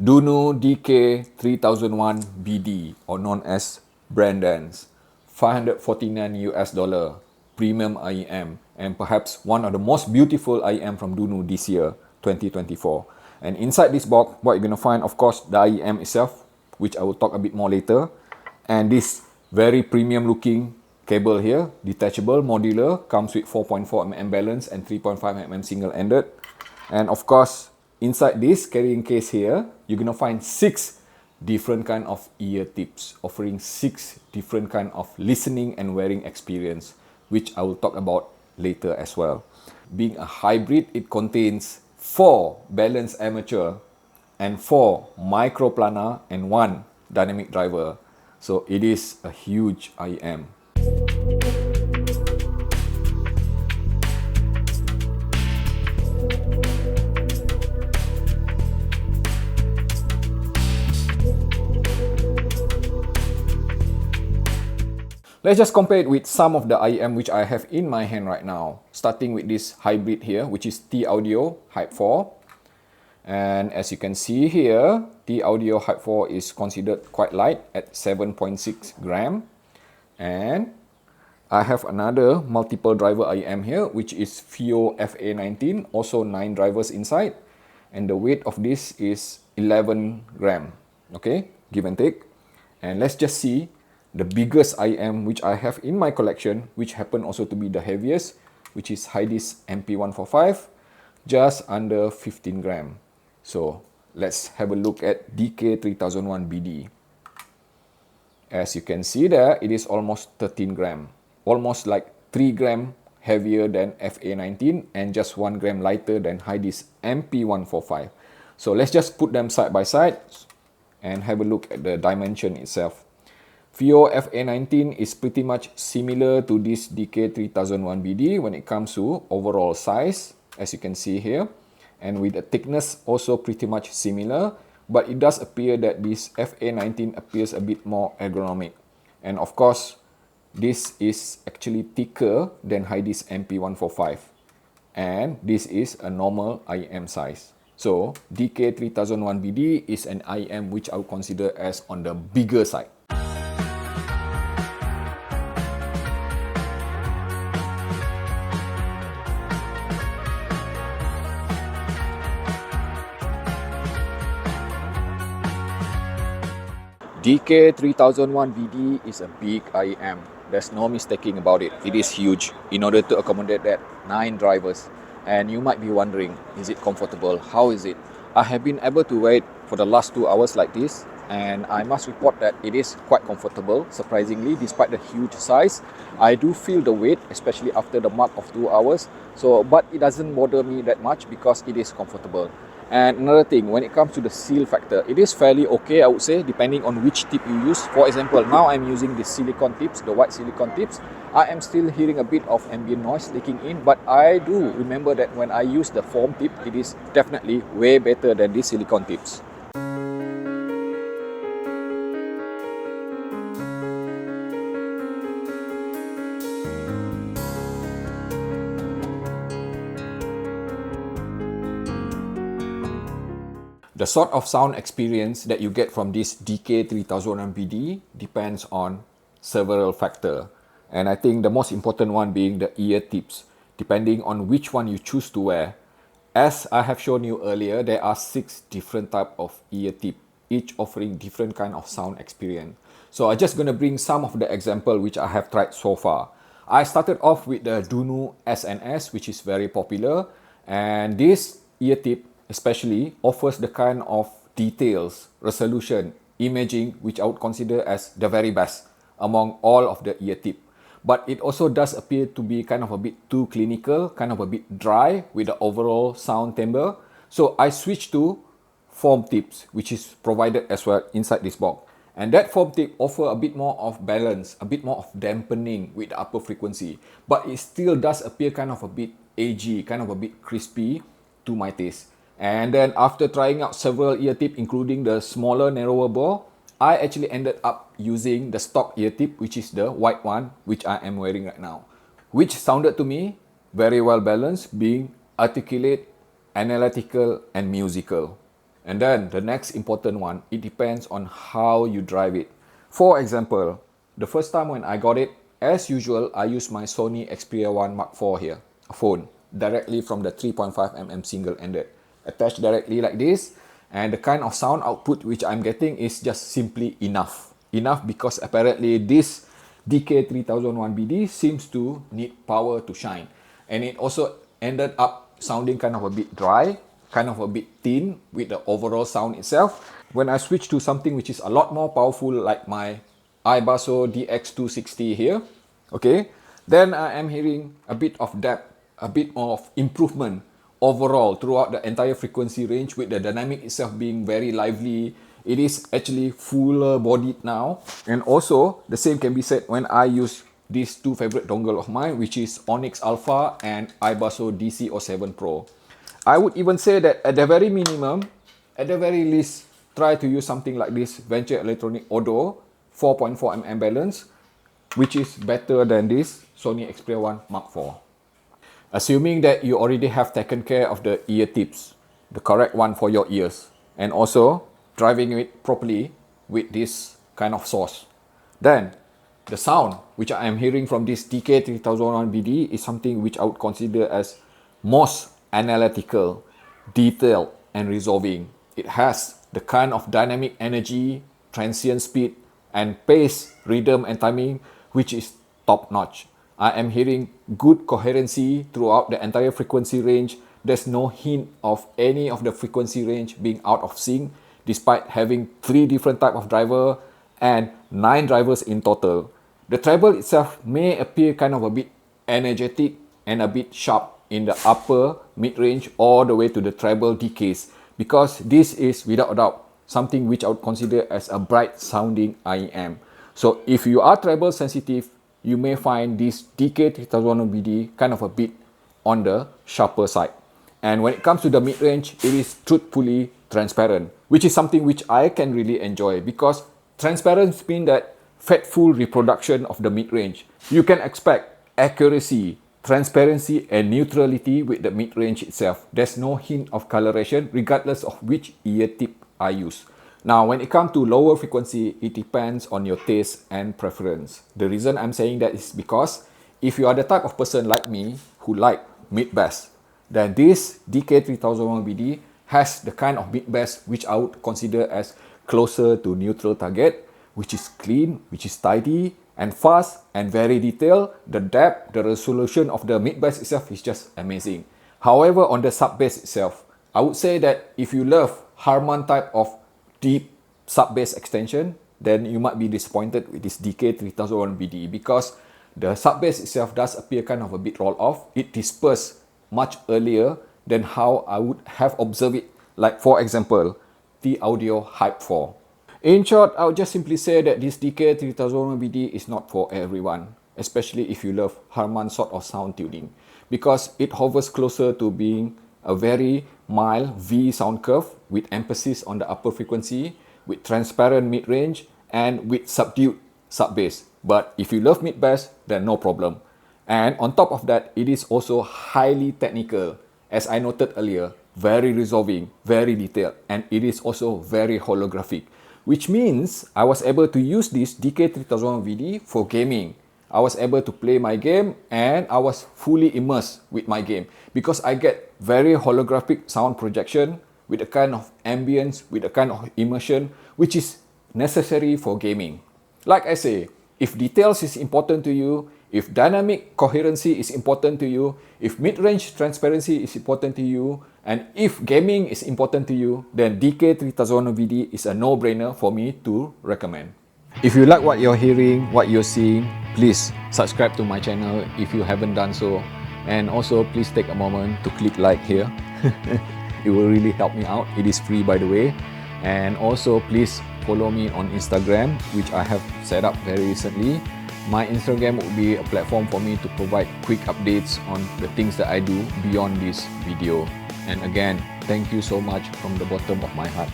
DUNU DK3001BD, or known as Brandance, $549 premium IEM, and perhaps one of the most beautiful IEM from DUNU this year, 2024. And inside this box, what you're going to find, of course, the IEM itself, which I will talk a bit more later, and this very premium looking cable here, detachable, modular, comes with 4.4mm balance and 3.5mm single-ended. And of course, inside this carrying case here, you're going to find 6 different kind of ear tips, offering 6 different kind of listening and wearing experience, which I will talk about later as well. Being a hybrid, it contains 4 balanced armature and 4 microplanar and 1 dynamic driver. So it is a huge IEM. Let's just compare it with some of the IEM which I have in my hand right now. Starting with this hybrid here, which is T-Audio Hype 4. And as you can see here, T-Audio Hype 4 is considered quite light at 7.6 gram. And I have another multiple driver IEM here, which is FIO FA19, also 9 drivers inside. And the weight of this is 11 gram, okay, give and take. And let's just see the biggest IEM which I have in my collection, which happen also to be the heaviest, which is Hydis MP145, just under 15 gram. So let's have a look at DK3001BD. As you can see there, it is almost 13 gram, almost like 3 gram heavier than FA19 and just 1 gram lighter than Hydis MP145. So let's just put them side by side and have a look at the dimension itself. FIO FA19 is pretty much similar to this DK3001BD when it comes to overall size, as you can see here, and with the thickness also pretty much similar, but it does appear that this FA19 appears a bit more ergonomic. And of course, this is actually thicker than Hydis MP145, and this is a normal IEM size. So DK3001BD is an IEM which I would consider as on the bigger side. DK3001BD is a big IEM. There's no mistaking about it. It is huge in order to accommodate that 9 drivers. And you might be wondering, is it comfortable? How is it? I have been able to wear it for the last 2 hours like this, and I must report that it is quite comfortable. Surprisingly, despite the huge size, I do feel the weight, especially after the mark of 2 hours. But it doesn't bother me that much because it is comfortable. And another thing, when it comes to the seal factor, it is fairly okay, I would say, depending on which tip you use. For example, now I'm using the silicone tips, the white silicone tips. I am still hearing a bit of ambient noise leaking in, but I do remember that when I use the foam tip, it is definitely way better than these silicone tips. The sort of sound experience that you get from this DK3001BD depends on several factors. And I think the most important one being the ear tips, depending on which one you choose to wear. As I have shown you earlier, there are 6 different types of ear tip, each offering different kind of sound experience. So I'm just going to bring some of the example which I have tried so far. I started off with the DUNU SNS, which is very popular. And this ear tip especially offers the kind of details, resolution, imaging which I would consider as the very best among all of the ear tip. But it also does appear to be kind of a bit too clinical, kind of a bit dry with the overall sound timbre. So I switched to foam tips, which is provided as well inside this box. And that foam tip offer a bit more of balance, a bit more of dampening with the upper frequency. But it still does appear kind of a bit edgy, kind of a bit crispy to my taste. And then after trying out several ear tips, including the smaller, narrower bore, I actually ended up using the stock ear tip, which is the white one, which I am wearing right now. Which sounded to me very well balanced, being articulate, analytical, and musical. And then the next important one, it depends on how you drive it. For example, the first time when I got it, as usual, I use my Sony Xperia 1 Mark IV here, a phone, directly from the 3.5mm single-ended. Attached directly like this, and the kind of sound output which I'm getting is just simply enough. Enough because apparently this DK3001BD seems to need power to shine. And it also ended up sounding kind of a bit dry, kind of a bit thin with the overall sound itself. When I switch to something which is a lot more powerful like my iBasso DX260 here, okay, then I am hearing a bit of depth, a bit of improvement overall throughout the entire frequency range, with the dynamic itself being very lively. It is actually fuller bodied now. And also the same can be said when I use these two favorite dongle of mine, which is Onyx Alpha and iBasso DC07 Pro. I would even say that at the very minimum, at the very least, try to use something like this Venture Electronic Odo 4.4mm balance, which is better than this Sony Xperia 1 Mark IV. Assuming that you already have taken care of the ear tips, the correct one for your ears, and also driving it properly with this kind of source, then the sound which I am hearing from this DK3001BD is something which I would consider as most analytical, detailed, and resolving. It has the kind of dynamic energy, transient speed, and pace, rhythm, and timing which is top-notch. I am hearing good coherency throughout the entire frequency range. There's no hint of any of the frequency range being out of sync, despite having 3 different types of driver and 9 drivers in total. The treble itself may appear kind of a bit energetic and a bit sharp in the upper mid-range all the way to the treble decays, because this is without a doubt something which I would consider as a bright sounding IEM. So if you are treble sensitive, you may find this DK3001BD kind of a bit on the sharper side. And when it comes to the mid-range, it is truthfully transparent, which is something which I can really enjoy, because transparency means that faithful reproduction of the mid-range. You can expect accuracy, transparency, and neutrality with the mid-range itself. There's no hint of coloration regardless of which ear tip I use. Now, when it comes to lower frequency, it depends on your taste and preference. The reason I'm saying that is because if you are the type of person like me who like mid-bass, then this DK3001BD has the kind of mid-bass which I would consider as closer to neutral target, which is clean, which is tidy, and fast, and very detailed. The depth, the resolution of the mid-bass itself is just amazing. However, on the sub-bass itself, I would say that if you love Harman type of deep sub-bass extension, then you might be disappointed with this DK3001BD, because the sub-bass itself does appear kind of a bit roll off. It disperses much earlier than how I would have observed it, like for example, the Audio Hype 4. In short, I would just simply say that this DK3001BD is not for everyone, especially if you love Harman sort of sound tuning, because it hovers closer to being a very mild V sound curve with emphasis on the upper frequency, with transparent mid-range, and with subdued sub-bass. But if you love mid-bass, then no problem. And on top of that, it is also highly technical. As I noted earlier, very resolving, very detailed, and it is also very holographic, which means I was able to use this DK3001BD for gaming. I was able to play my game and I was fully immersed with my game, because I get very holographic sound projection with a kind of ambience, with a kind of immersion, which is necessary for gaming. Like I say, if details is important to you, if dynamic coherency is important to you, if mid-range transparency is important to you, and if gaming is important to you, then DK3001BD is a no-brainer for me to recommend. If you like what you're hearing, what you're seeing, please subscribe to my channel if you haven't done so. And also please take a moment to click like here. It will really help me out. It is free, by the way. And also please follow me on Instagram, which I have set up very recently. My Instagram will be a platform for me to provide quick updates on the things that I do beyond this video. And again, thank you so much from the bottom of my heart.